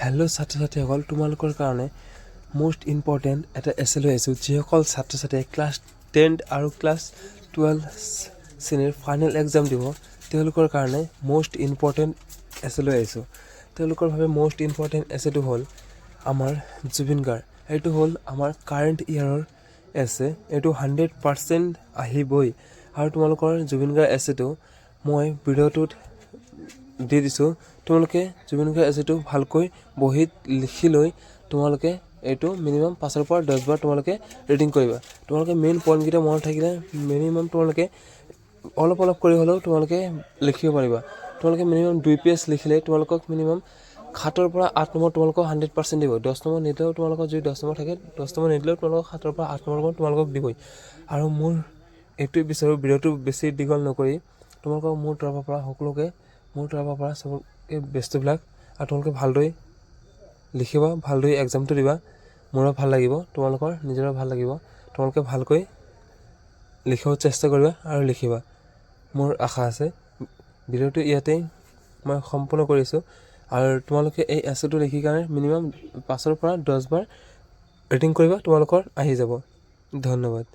Hello' ছাত্ৰ ছাত্ৰীসকল, তোমালোকৰ কাৰণে মষ্ট ইম্পৰ্টেণ্ট এটা এছে লৈ আহিছোঁ। যিসকল ছাত্ৰ ছাত্ৰীয়ে ক্লাছ 10 আৰু ক্লাছ 12 শ্ৰেণীৰ ফাইনেল এক্সাম দিব, তেওঁলোকৰ কাৰণে মষ্ট ইম্পৰ্টেণ্ট এছে লৈ আহিছোঁ। তেওঁলোকৰ বাবে মষ্ট ইম্পৰ্টেণ্ট এছেটো হ'ল আমাৰ জুবিন গাৰ্গ। এইটো হ'ল আমাৰ কাৰেণ্ট ইয়াৰৰ এছে। এইটো 100% আহিবই। আৰু তোমালোকৰ জুবিন গাৰ্গ এছেটো মই ভিডিঅ'টোত দি দিছোঁ। তোমালোকে জুবিন গাৰ্গ এছেটো ভালকৈ বহীত লিখি লৈ তোমালোকে এইটো মিনিমাম 5ৰ পৰা 10 বাৰ তোমালোকে ৰিডিং কৰিবা। তোমালোকে মেইন পইণ্টকেইটা মনত থাকিলে মিনিমাম তোমালোকে অলপ অলপ কৰি হ'লেও তোমালোকে লিখিব পাৰিবা। তোমালোকে মিনিমাম 2 পেজ লিখিলে তোমালোকক মিনিমাম 7ৰ পৰা 8 নম্বৰ তোমালোকক 100% দিব। 10 নম্বৰ নিদিলেও তোমালোকৰ যদি 10 নম্বৰ থাকে 10 নম্বৰ নিদিলেও তোমালোকক 7ৰ পৰা 8 নম্বৰ তোমালোকক দিবই। আৰু মোৰ এইটোৱে বিচাৰোঁ, ভিডিঅ'টো বেছি দীঘল নকৰি তোমালোকক মোৰ তৰফৰ পৰা সকলোকে চবকে বেষ্টবিলাক, আৰু তোমালোকে ভালদৰে লিখিবা, ভালদৰে এক্সামটো দিবা। মোৰো ভাল লাগিব, তোমালোকৰ নিজৰো ভাল লাগিব। তোমালোকে ভালকৈ লিখিব চেষ্টা কৰিবা আৰু লিখিবা, মোৰ আশা আছে। ভিডিঅ'টো ইয়াতেই মই সম্পূৰ্ণ কৰিছোঁ। আৰু তোমালোকে এই এছেটো লিখি কাৰণে মিনিমাম 5ৰ পৰা 10 বাৰ ৰিডিং কৰিবা, তোমালোকৰ আহি যাব। ধন্যবাদ।